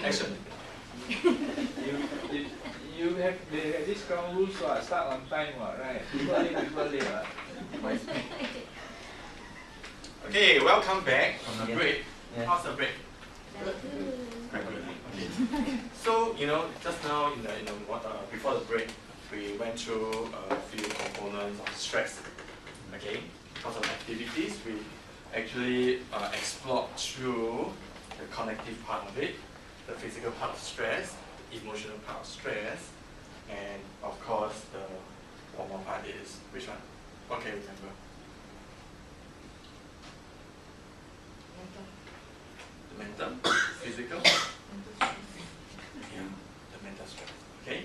Action. You have this ground rules start on time, right? People late. Okay, welcome back from the break. Yeah. How's the break? Very good. Okay. So just now before the break, we went through a few components of stress. Okay, because of activities, we actually explored through the cognitive part of it, the physical part of stress, the emotional part of stress, and of course the one more part is which one? Okay, remember. The mental, physical, yeah, the mental stress. Okay,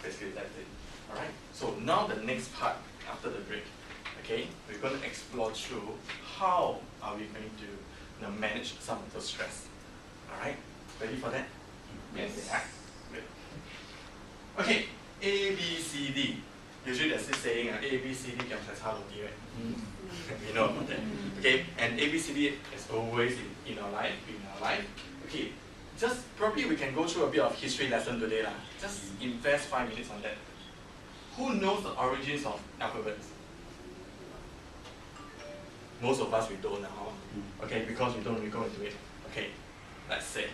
basically that's it. All right. So now the next part after the break. Okay, we're going to explore through how are we going to manage some of the stress. All right, ready for that? Yes. Yeah. Good. Okay, A, B, C, D. Usually there's this saying, A, B, C, D comes as hard right? We know about that. Okay, and A, B, C, D is always in our life, Okay, just probably we can go through a bit of history lesson today lah. Just invest 5 minutes on that. Who knows the origins of alphabets? Most of us we don't now. Okay, because we don't really go into it. Okay, let's say.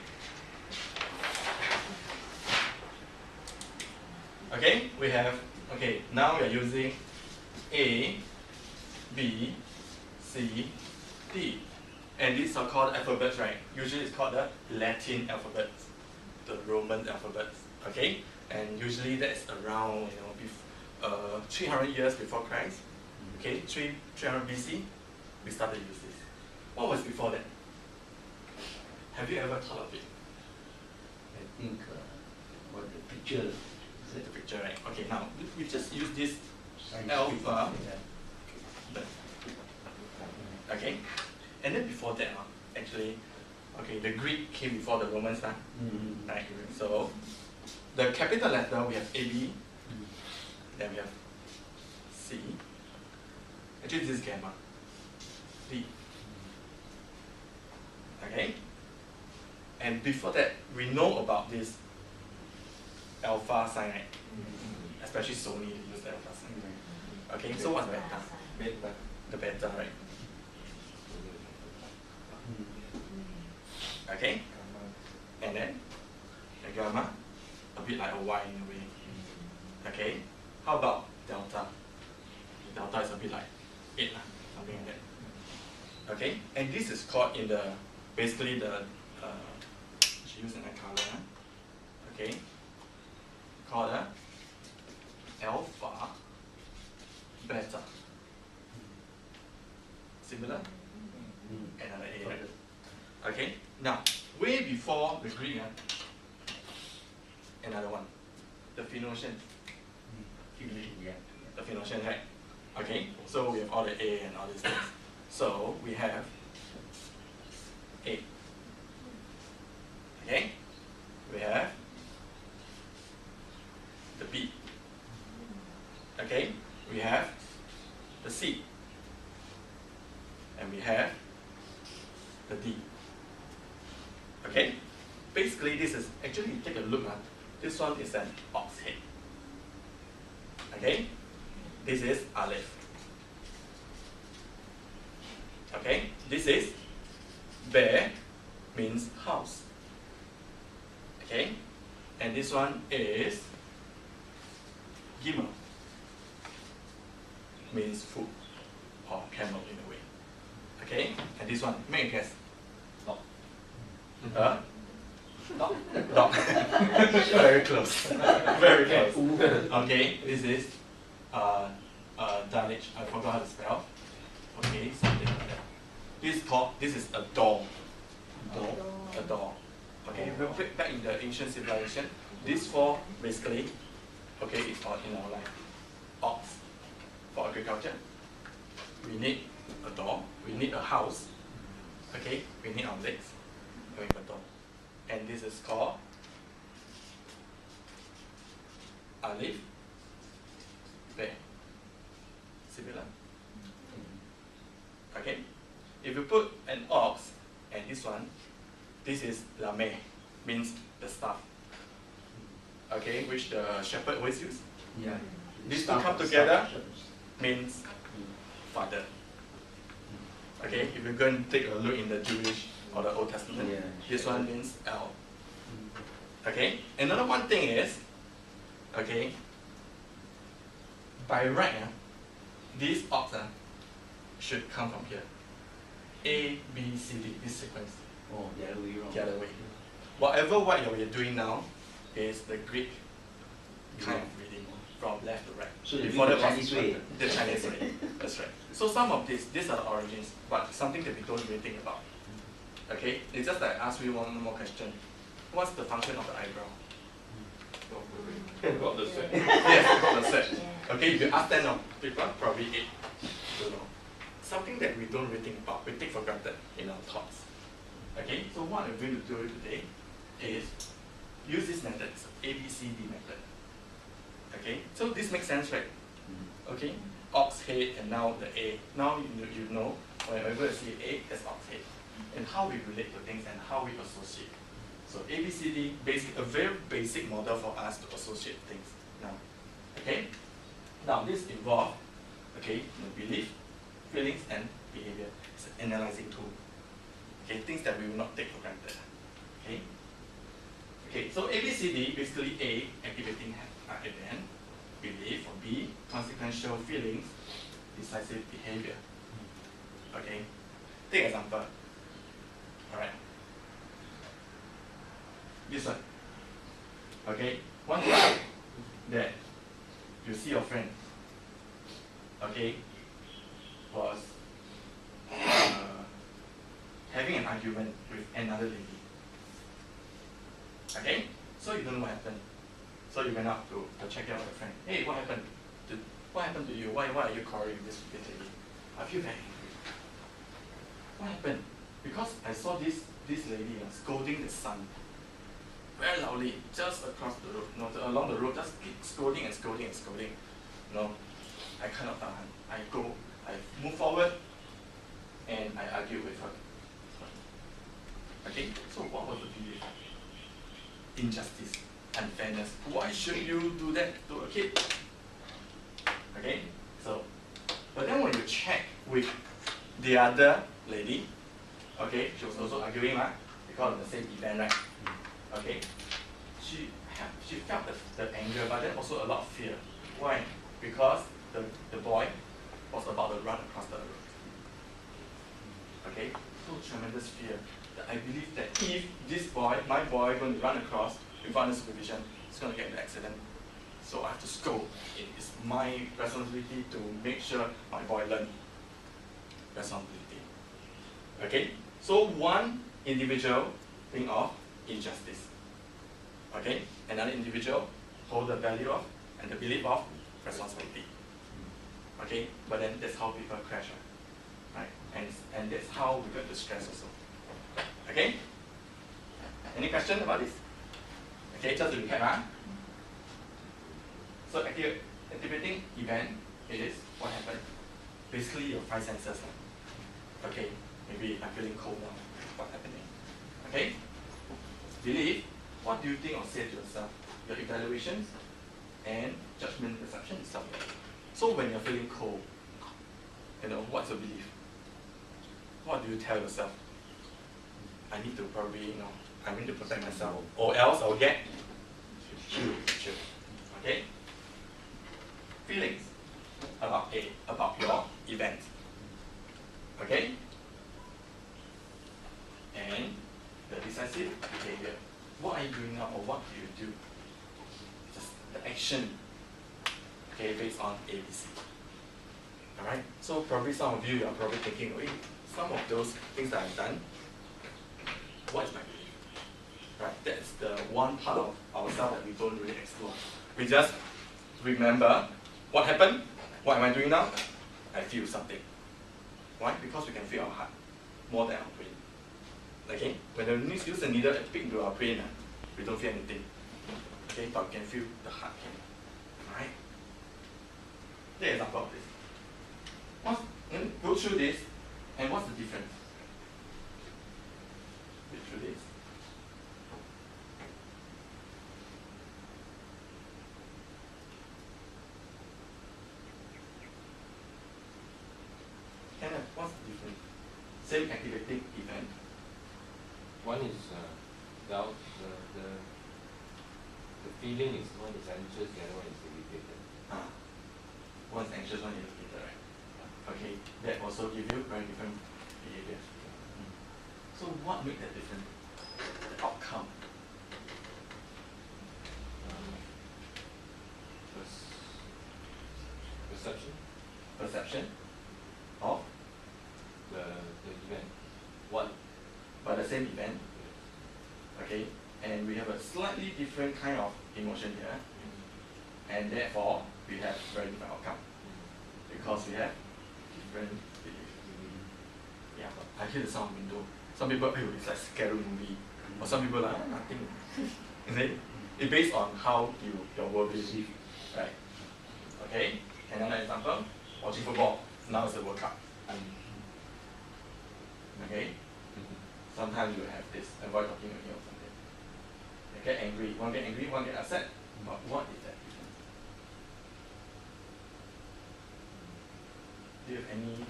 Okay, we have, now we are using A, B, C, D. And these are called alphabets, right? Usually it's called the Latin alphabets, the Roman alphabets. Okay? And usually that's around 300 years before Christ. Okay, 300 BC, we started to use this. What was before that? Have you ever thought of it? I think what the picture. The picture, right? Okay, now we just use this alpha. Okay, and then before that, actually, the Greek came before the Romans, right? So the capital letter we have A, B, then we have C. Actually, this is gamma. D. Okay, and before that, we know about this alpha sign, right? Especially Sony use the alpha sign. Okay, so what's beta? Beta. The beta, right? Okay, and then the gamma, a bit like a Y in a way. Okay, how about delta? Delta is a bit like 8, something like that. Okay, and this is called in the basically the she used another color. Okay, called alpha, beta. Similar? Another A, right? Okay, now, way before the Greek, another one, the Phoenician. The Phoenician, right? Okay, so we have all the A and all these things. So we have A. Okay, we have the B. Okay, we have the C. And we have the D. Okay, basically this is, actually take a look, this one is an ox head. Okay, this is Aleph. Okay, this is bear, means house. Okay, and this one is Gimel, means food or camel in a way. Okay, and this one, make a guess. Dog. Dog. Very close. Very close. Okay, this is Danish. I forgot how to spell. Okay, something like that. This is a door. A door. Okay, back in the ancient civilization, these four basically, it's all in our life. Ox for agriculture. We need a door. We need a house. Okay, we need our legs. We need a door. And this is called Aleph, bear. Similar. Okay. If you put an ox and this one, this is Lameh, means the staff. Okay, which the shepherd always use. Yeah. These two Staff come of together staff. means father. Okay, if you go and take a look in the Jewish or the Old Testament, Yeah, this sure. one means El. Okay, another one thing is, okay, by right, these ox should come from here. A, B, C, D, this sequence, Oh, the other way around. the other way. Whatever what you're doing now is the Greek kind of reading from left to right. So you're Before doing the that was Chinese way. The Chinese way, that's right. So some of these are the origins, but something that we don't really think about. Okay, it's just like I ask you one more question. What's the function of the eyebrow? Got the set. Yes, got the set. Okay, if you ask 10 of people, probably 8 don't know. Something that we don't really think about, we take for granted in our thoughts. Okay, so what I'm going to do today is use this method, it's ABCD method. Okay, so this makes sense, right? Okay, ox head and now the A. Now you know whenever you see A, that's ox head. And how we relate to things and how we associate. So ABCD, a very basic model for us to associate things now. Okay? Now this involves, okay, belief, feelings, and behavior. It's an analyzing tool. Okay, things that we will not take for granted. Okay? Okay, so ABCD, basically A, activating event, belief, or B, consequential feelings, decisive behavior. Okay? Take example. Alright. This one. Okay? One time that you see your friend, okay, was having an argument with another lady. Okay? So you don't know what happened. So you went up to check out your friend. Hey, what happened? What happened to you? Why are you quarreling with this lady? I feel very angry. What happened? Because I saw this lady scolding the son very loudly just across the road, along the road, just keep scolding and scolding and scolding. I cannot tahan. I move forward and I argue with her. Okay, so what was the belief? Injustice, unfairness. Why should you do that to a kid? Okay, so, but then when you check with the other lady, okay, she was also arguing, because of the same event, right? Okay, she felt the anger, but then also a lot of fear. Why? Because the boy was about to run across the road. Okay, so tremendous fear. That I believe that if this boy, my boy, going to run across without any supervision, he's going to get in an accident. So I have to scold. It is my responsibility to make sure my boy learns responsibility. Okay, so one individual think of injustice. Okay, another individual hold the value of and the belief of responsibility. Okay, but then that's how people crash, right? And that's how we get the stress also. Okay? Any question about this? Okay, just to recap, So activating event is what happened. Basically your 5 senses. Okay, maybe I'm feeling cold now. What's happening? Okay? Belief, what do you think or say to yourself? Your evaluations and judgment perception and stuff. So when you're feeling cold, what's your belief? What do you tell yourself? I need to probably, I need to protect myself, or else I'll get chilled. Okay? Feelings about your event. Okay? And the decisive behavior. What are you doing now, or what do you do? Just the action. Okay, based on ABC. Alright? So probably some of you are probably thinking, wait, some of those things that I've done, what is my belief? Right? That's the one part of ourselves that we don't really explore. We just remember what happened, what am I doing now? I feel something. Why? Because we can feel our heart more than our brain. Okay? When the news use the needle and pick into our brain, we don't feel anything. Okay? But we can feel the heart. Alright? Take an example of this. Go through this, and what's the difference? Go through this. Same activating event. One is doubt, the feeling is one is anxious, the other one is irritated. One is anxious, one is irritated, right? Okay, that also give you very different behaviors. So what makes that different? The outcome. Perception, Perception of the event. what? But the same event. Okay, and we have a slightly different kind of emotion here, and therefore we have very different outcome because we have different beliefs. Yeah, I hear the sound of window. Some people, oh, it's like scary movie, or some people like nothing. Is it? It's based on how your world is, right? Okay. Another example, watching football. Now it's the World Cup. Okay. Sometimes you have this, avoid talking with you or something. You get angry, one get angry, one get upset. But what is that difference? Do you have any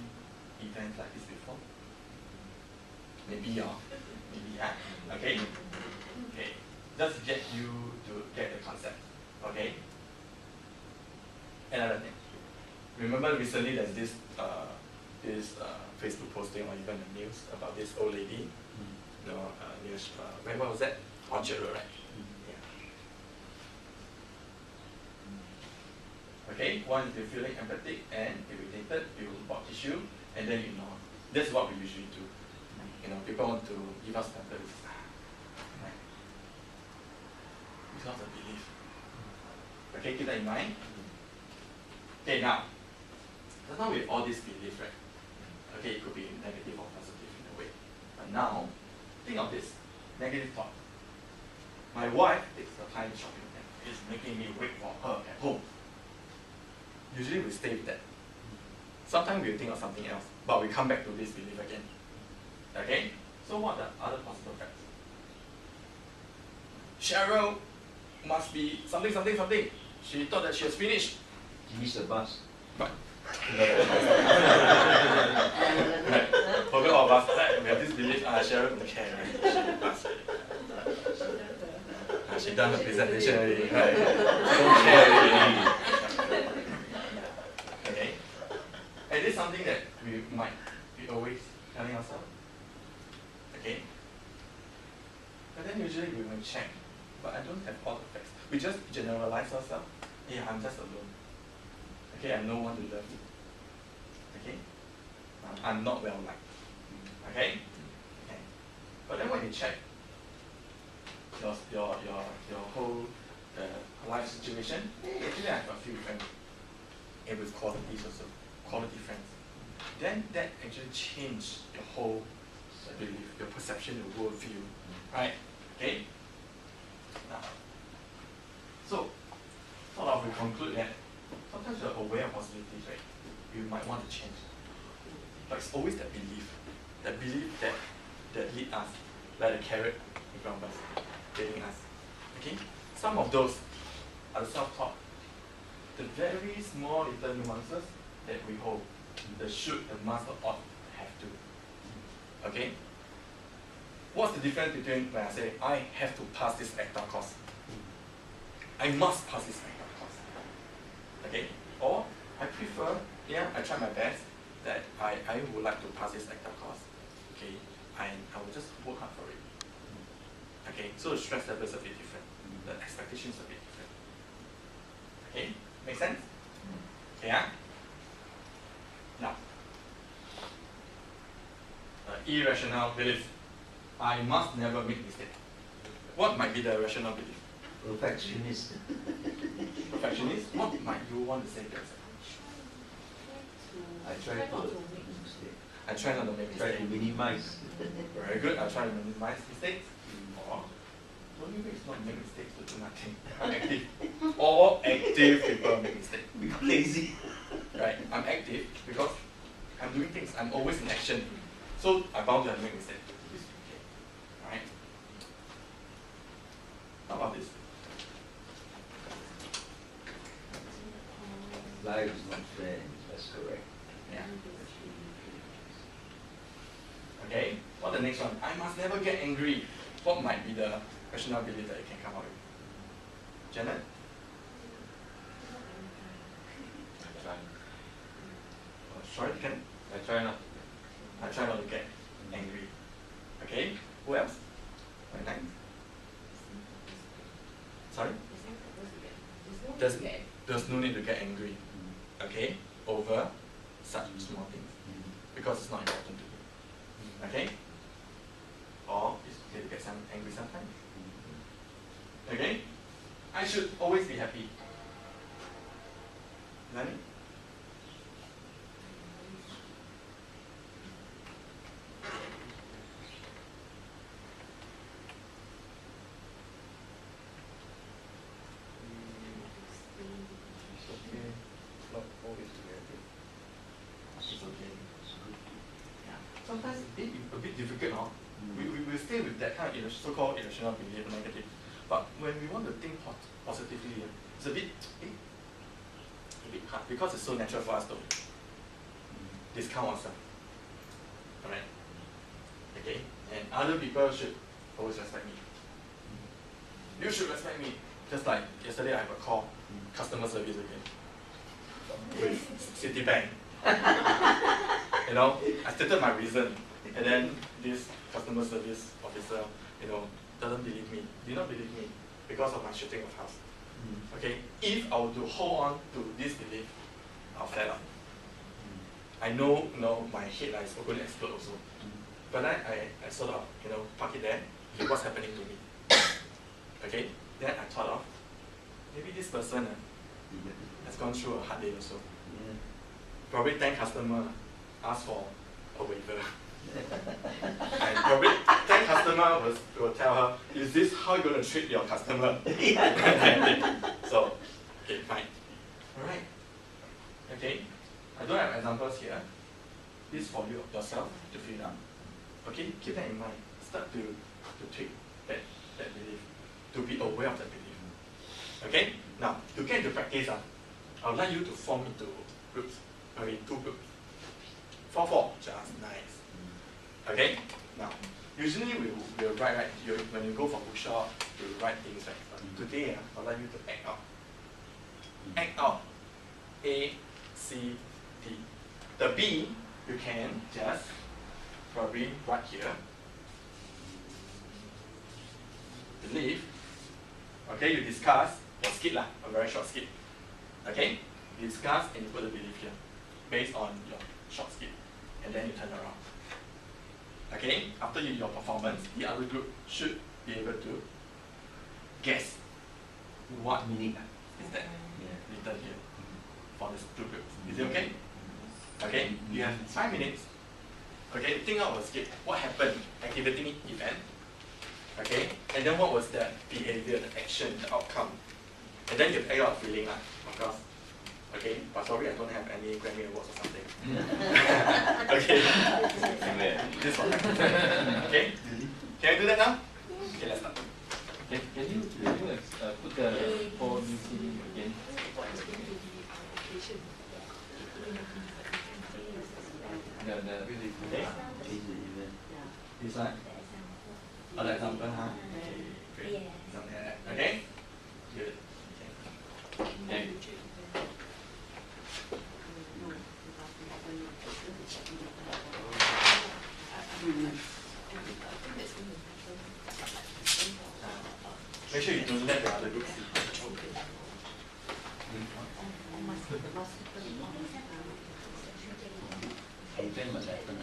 events like this before? Maybe maybe yeah. Okay. Okay. Just get you to get the concept. Okay. Another thing. Remember recently there's this Facebook posting or even the news about this old lady. You know, news. Where was that? Orchard Road, right? Yeah. Okay. One is you're feeling empathic and irritated. You report issue and then ignore. That's what we usually do. You know, people want to give us better right? Because of belief. Okay, keep that in mind. Okay, now with all these beliefs, right? Okay, it could be negative or positive in a way. But now, think of this negative thought. My wife takes the time shopping and is making me wait for her at home. Usually we stay with that. Sometimes we think of something else, but we come back to this belief again. Okay? So what are the other possible facts? Cheryl must be something. She thought that she was finished. She missed the bus. Right. For all of us, we have this belief, Cheryl don't care, right? She done her presentation already, right? Don't care already. Okay? And this is something that we might be always telling ourselves. Okay? But then usually we will check, but I don't have all the facts. We just generalize ourselves. Yeah, I'm just alone. Okay, I no one to love me. Okay? I'm not well liked. Okay? Okay. But then when you check your whole life situation, actually I have a few friends. And with qualities also. Quality friends. Then that actually changed your whole belief, your perception, your worldview. Right? Okay? Now, so sort of we conclude that sometimes you're aware of possibilities, right? You might want to change. But it's always that belief that lead us, like the carrot in front of us, leading us. Okay? Some of those are the self-taught. The very small little nuances that we hold. The should, the must, the ought, have to. Okay? What's the difference between when I say I have to pass this ECTA course? I must pass this ECTA course. Okay? Or I prefer, yeah, I try my best that I would like to pass this ECTA course. Okay? And I will just work hard for it. Okay? So the stress level is a bit different. The expectations are a bit different. Okay? Make sense? Okay, yeah? Now, irrational belief. I must never make mistake. What might be the rational belief? Perfectionist. Perfectionist? What might you want to say to yourself? I try not to make mistakes. I try not to make Try mistakes. to minimize. Very good. I try to minimize mistakes. Or the only way is not to make mistakes to do nothing. I'm active. All active people make mistakes. We're lazy. Right? I'm active because I'm doing things. I'm always in action. So I'm bound to have to make mistakes. Okay. Alright? How about this? Life is not fair. That's correct. Yeah. Okay? What the next one? I must never get angry. What might be the rational belief that you can come up with? Janet? I try. Sorry, can I try not. I try not to get angry. Okay? Who else? Very nice. Sorry? There's no need to get angry. Okay? Over such small things. Because it's not important to you. Okay? Or it's okay to get angry sometimes. Okay? I should always be happy. Nani? It's okay. Not always together. It's okay. Yeah. Sometimes it a bit difficult, huh? We stay with that kind of so-called irrational belief, negative. But when we want to think positively, it's a bit hard because it's so natural for us to discount ourselves. Alright? Okay? And other people should always respect me. You should respect me. Just like yesterday I have a call, customer service again. With Citibank. You know, I stated my reason. And then this customer service officer, you know, doesn't believe me, did not believe me because of my shooting of house. Okay, if I were to hold on to this belief, I'll fail out. I know, you know, my headlight is going to explode also. But then I sort of, you know, park it there. Okay, what's happening to me? Okay, then I thought of, maybe this person has gone through a hard day also. Probably 10 customers ask for a waiver. And probably 10 customers will tell her, is this how you're going to treat your customer? So, okay, fine. Alright. Okay, I don't have examples here. This is for you yourself to fill out. Okay, keep that in mind. Start to tweak that belief, to be aware of that belief. Okay, now to get into practice, I would like you to form into groups. Okay, 2 groups. 4, just nice. Okay, now usually we'll write, right? When you go for bookshop, you write things, right? But today, I'd like you to act out. Act out A, C, D. The B, you can just probably write here. Believe. Okay, you discuss or skip lah, a very short skip. Okay, you discuss and you put the belief here, based on your short skip, and then you turn around. Okay, after your performance, the other group should be able to guess what meaning is that written here for these 2 groups. Is it okay? Okay, you have 5 minutes. Okay, think out a skip. What happened? Activity, event. Okay, and then what was the behavior, the action, the outcome? And then you act out feeling, of course. Okay, but sorry, I don't have any Grammy Awards or something. Okay. This one. Okay? Can I do that now? Okay, let's start. Can you put the 4BC again? Okay. This one? Other example, huh? Okay, great. Something like that. Okay? Good. Okay. Make sure you don't let the other group see. Event must happen.